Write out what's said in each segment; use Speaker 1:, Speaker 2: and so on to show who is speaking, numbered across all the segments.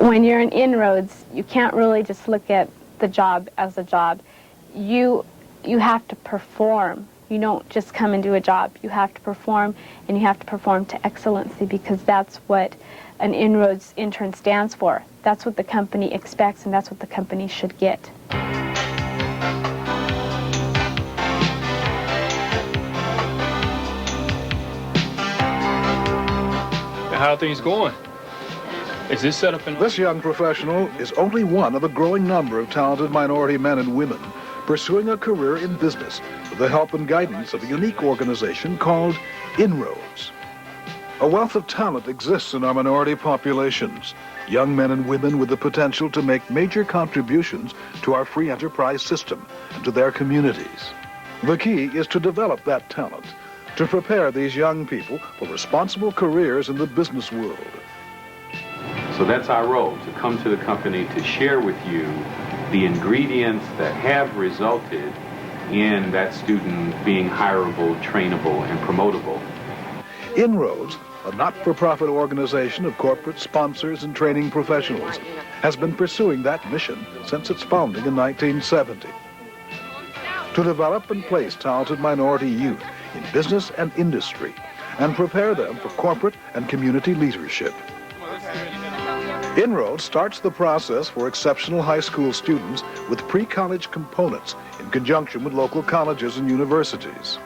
Speaker 1: When you're in INROADS, you can't really just look at the job as a job. You have to perform. You don't just come and do a job. You have to perform, and you have to perform to excellency, because that's what an INROADS intern stands for. That's what the company expects, and that's what the company should get.
Speaker 2: How are things going? Is this set up in...
Speaker 3: This young professional is only one of a growing number of talented minority men and women pursuing a career in business with the help and guidance of a unique organization called INROADS. A wealth of talent exists in our minority populations, young men and women with the potential to make major contributions to our free enterprise system and to their communities. The key is to develop that talent, to prepare these young people for responsible careers in the business world.
Speaker 4: So that's our role, to come to the company to share with you the ingredients that have resulted in that student being hireable, trainable, and promotable.
Speaker 3: INROADS, a not-for-profit organization of corporate sponsors and training professionals, has been pursuing that mission since its founding in 1970. To develop and place talented minority youth in business and industry and prepare them for corporate and community leadership. INROADS starts the process for exceptional high school students with pre-college components in conjunction with local colleges and universities.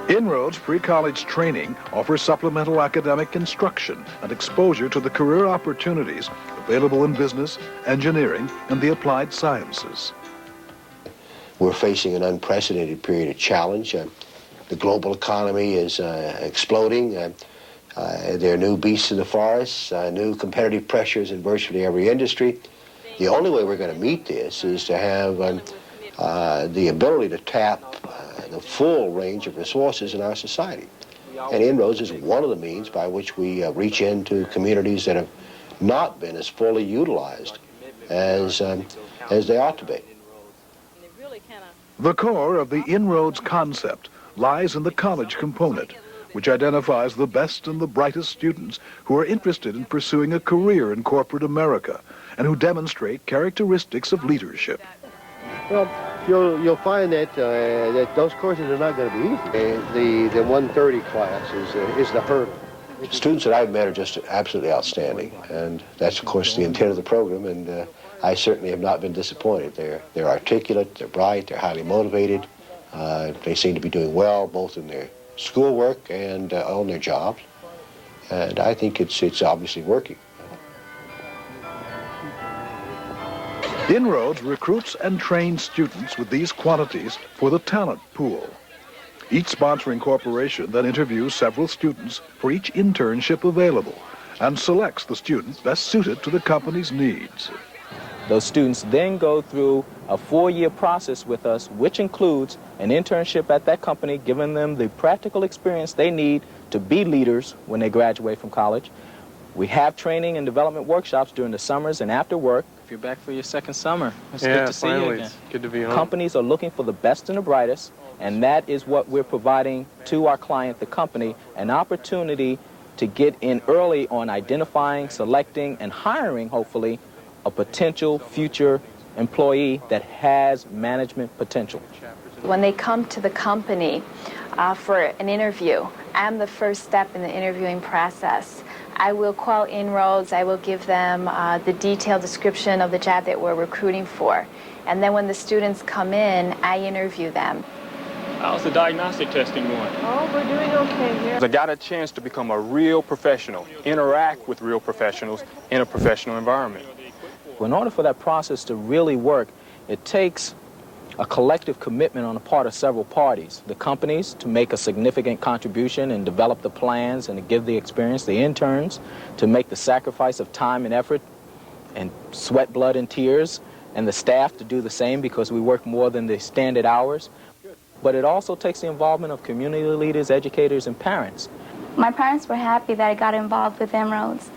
Speaker 3: INROADS pre-college training offers supplemental academic instruction and exposure to the career opportunities available in business, engineering, and the applied sciences.
Speaker 5: We're facing an unprecedented period of challenge. The global economy is exploding. There are new beasts in the forest, new competitive pressures in virtually every industry. The only way we're going to meet this is to have the ability to tap the full range of resources in our society. And INROADS is one of the means by which we reach into communities that have not been as fully utilized as they ought to be.
Speaker 3: The core of the INROADS concept lies in the college component, which identifies the best and the brightest students who are interested in pursuing a career in corporate America and who demonstrate characteristics of leadership.
Speaker 6: Well, you'll find that those courses are not going to be easy. The 130 class is the hurdle.
Speaker 5: Students that I've met are just absolutely outstanding, and that's, of course, the intent of the program, and I certainly have not been disappointed. They're articulate, they're bright, they're highly motivated. They seem to be doing well, both in their schoolwork and on their jobs, and I think it's obviously working.
Speaker 3: INROADS recruits and trains students with these qualities for the talent pool. Each sponsoring corporation then interviews several students for each internship available and selects the student best suited to the company's needs.
Speaker 7: Those students then go through a 4-year process with us, which includes an internship at that company, giving them the practical experience they need to be leaders when they graduate from college. We have training and development workshops during the summers and after work.
Speaker 2: If you're back for your second summer, it's
Speaker 8: Yeah,
Speaker 2: good to see you
Speaker 8: finally,
Speaker 2: again.
Speaker 8: it's good to be home.
Speaker 7: Companies are looking for the best and the brightest, and that is what we're providing to our client, the company, an opportunity to get in early on identifying, selecting, and hiring, hopefully, a potential future employee that has management potential.
Speaker 9: When they come to the company for an interview, I'm the first step in the interviewing process. I will call INROADS, I will give them the detailed description of the job that we're recruiting for. And then when the students come in, I interview them.
Speaker 2: How's the diagnostic testing going?
Speaker 9: Oh, we're doing okay here.
Speaker 8: I got a chance to become a real professional, interact with real professionals in a professional environment.
Speaker 7: In order for that process to really work, it takes a collective commitment on the part of several parties. The companies to make a significant contribution and develop the plans and to give the experience, the interns to make the sacrifice of time and effort and sweat, blood, and tears, and the staff to do the same because we work more than the standard hours. But it also takes the involvement of community leaders, educators, and parents.
Speaker 10: My parents were happy that I got involved with INROADS.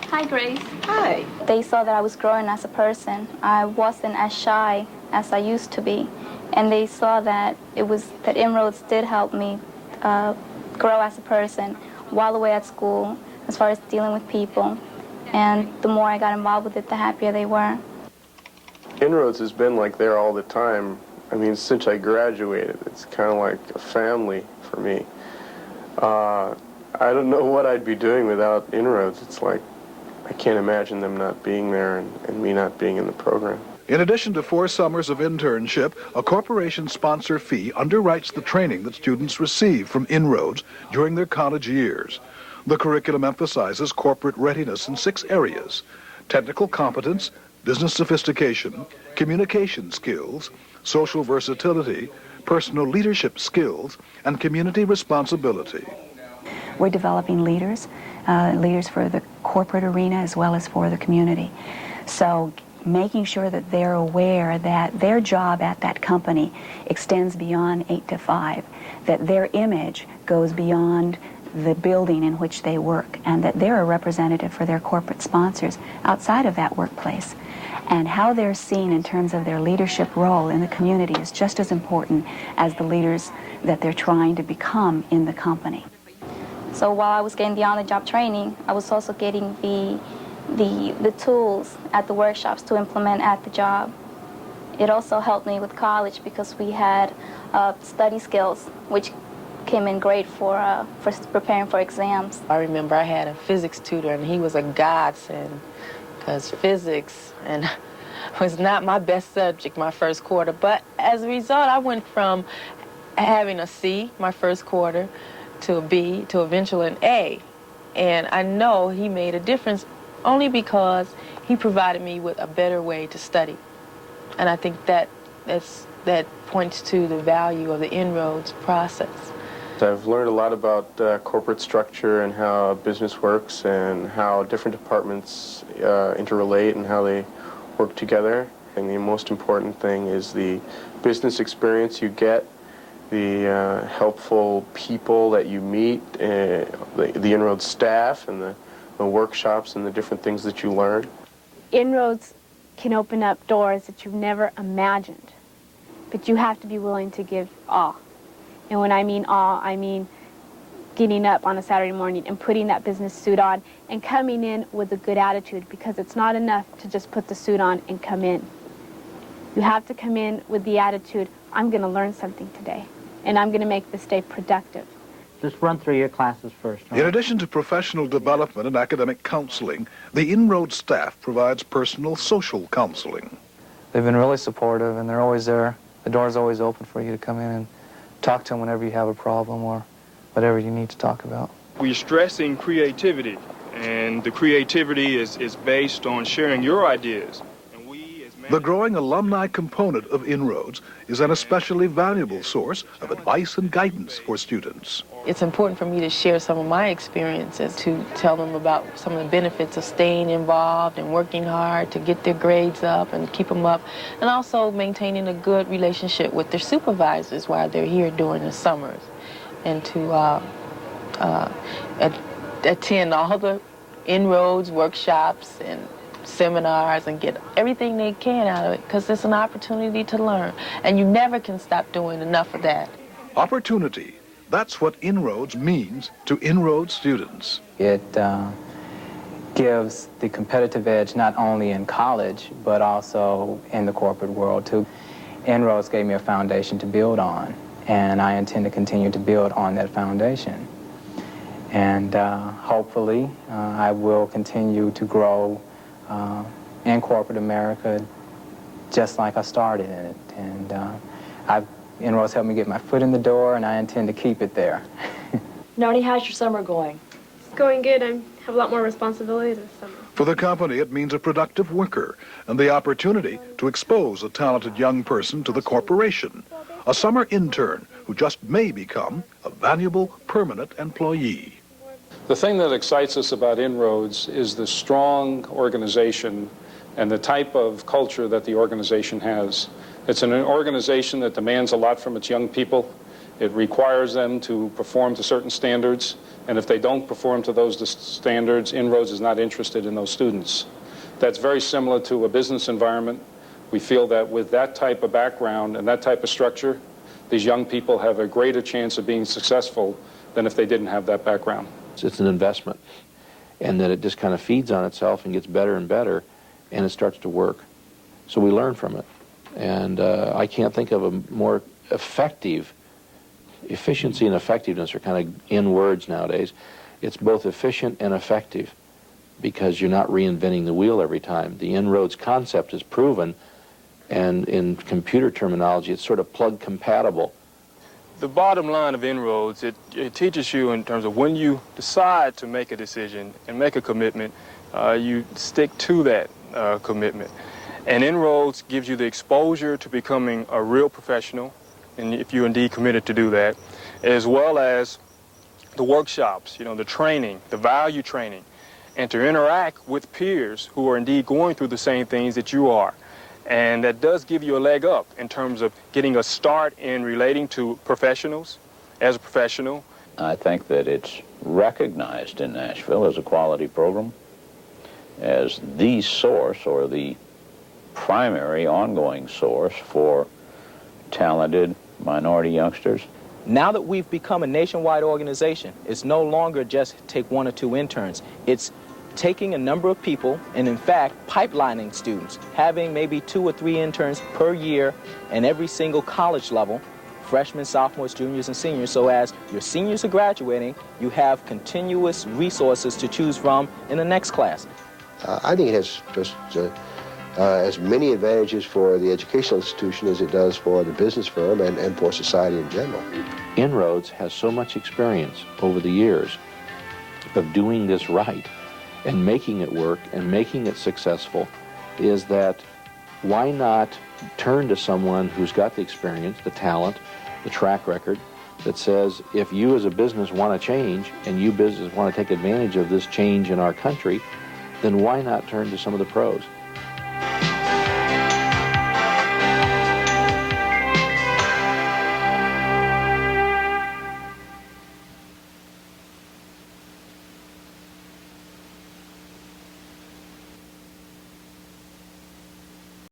Speaker 10: Hi, Grace.
Speaker 9: Hi.
Speaker 10: They saw that I was growing as a person. I wasn't as shy as I used to be. And they saw that that INROADS did help me grow as a person while away at school, as far as dealing with people. And the more I got involved with it, the happier they were.
Speaker 11: INROADS has been like there all the time. I mean, since I graduated, it's kind of like a family for me. I don't know what I'd be doing without INROADS. It's like I can't imagine them not being there and me not being in the program.
Speaker 3: In addition to 4 summers of internship, a corporation sponsor fee underwrites the training that students receive from INROADS during their college years. The curriculum emphasizes corporate readiness in 6 areas: technical competence, business sophistication, communication skills, social versatility, personal leadership skills, and community responsibility.
Speaker 12: We're developing leaders, leaders for the corporate arena as well as for the community. So making sure that they're aware that their job at that company extends beyond 8 to 5, that their image goes beyond the building in which they work, and that they're a representative for their corporate sponsors outside of that workplace. And how they're seen in terms of their leadership role in the community is just as important as the leaders that they're trying to become in the company.
Speaker 10: So while I was getting the on-the-job training, I was also getting the tools at the workshops to implement at the job. It also helped me with college because we had study skills, which came in great for preparing for exams.
Speaker 13: I remember I had a physics tutor, and he was a godsend, because physics was not my best subject my first quarter. But as a result, I went from having a C my first quarter to a B to eventually an A. And I know he made a difference only because he provided me with a better way to study. And I think that points to the value of the INROADS process.
Speaker 11: I've learned a lot about corporate structure and how business works and how different departments interrelate and how they work together. And the most important thing is the business experience you get, the helpful people that you meet, the INROADS staff, and the workshops and the different things that you learn.
Speaker 1: INROADS can open up doors that you've never imagined, but you have to be willing to give all. And when I mean all, I mean getting up on a Saturday morning and putting that business suit on and coming in with a good attitude, because it's not enough to just put the suit on and come in. You have to come in with the attitude, I'm going to learn something today, and I'm going to make this day productive.
Speaker 14: Just run through your classes first.
Speaker 3: In addition to professional development and academic counseling, the INROADS staff provides personal social counseling.
Speaker 15: They've been really supportive, and they're always there. The door's always open for you to come in and talk to them whenever you have a problem or whatever you need to talk about.
Speaker 2: We're stressing creativity, and the creativity is based on sharing your ideas.
Speaker 3: The growing alumni component of INROADS is an especially valuable source of advice and guidance for students.
Speaker 13: It's important for me to share some of my experiences, to tell them about some of the benefits of staying involved and working hard to get their grades up and keep them up, and also maintaining a good relationship with their supervisors while they're here during the summers, and to attend all the INROADS workshops and seminars and get everything they can out of it, because it's an opportunity to learn, and you never can stop doing enough of that.
Speaker 3: Opportunity. That's what INROADS means to INROADS students.
Speaker 7: It gives the competitive edge not only in college, but also in the corporate world, too. INROADS gave me a foundation to build on, and I intend to continue to build on that foundation. And hopefully, I will continue to grow in corporate America just like I started in it. And INROADS helped me get my foot in the door, and I intend to keep it there.
Speaker 16: Narnie, how's your summer going?
Speaker 17: It's going good. I have a lot more responsibilities this summer.
Speaker 3: For the company, it means a productive worker and the opportunity to expose a talented young person to the corporation, a summer intern who just may become a valuable permanent employee.
Speaker 2: The thing that excites us about INROADS is the strong organization and the type of culture that the organization has. It's an organization that demands a lot from its young people. It requires them to perform to certain standards, and if they don't perform to those standards, INROADS is not interested in those students. That's very similar to a business environment. We feel that with that type of background and that type of structure, these young people have a greater chance of being successful than if they didn't have that background.
Speaker 5: It's an investment
Speaker 18: and that it just kind of feeds on itself and gets better and better, and it starts to work. So we learn from it. And I can't think of a more effective, efficiency and effectiveness are kind of in words nowadays. It's both efficient and effective because you're not reinventing the wheel every time. The INROADS concept is proven, and in computer terminology, it's sort of plug compatible.
Speaker 8: The bottom line of INROADS, it teaches you in terms of when you decide to make a decision and make a commitment, you stick to that commitment. And INROADS gives you the exposure to becoming a real professional, and if you're indeed committed to do that, as well as the workshops, the training, the value training, and to interact with peers who are indeed going through the same things that you are. And that does give you a leg up in terms of getting a start in relating to professionals as a professional.
Speaker 19: I think that it's recognized in Nashville as a quality program, as the source or the primary ongoing source for talented minority youngsters.
Speaker 7: Now that we've become a nationwide organization, it's no longer just take 1 or 2 interns. It's taking a number of people and, in fact, pipelining students, having maybe 2 or 3 interns per year in every single college level, freshmen, sophomores, juniors, and seniors, so as your seniors are graduating, you have continuous resources to choose from in the next class.
Speaker 5: I think it has just as many advantages for the educational institution as it does for the business firm and for society in general.
Speaker 18: INROADS has so much experience over the years of doing this right and making it work and making it successful, is that why not turn to someone who's got the experience, the talent, the track record, that says if you as a business want to change and you business want to take advantage of this change in our country, then why not turn to some of the pros?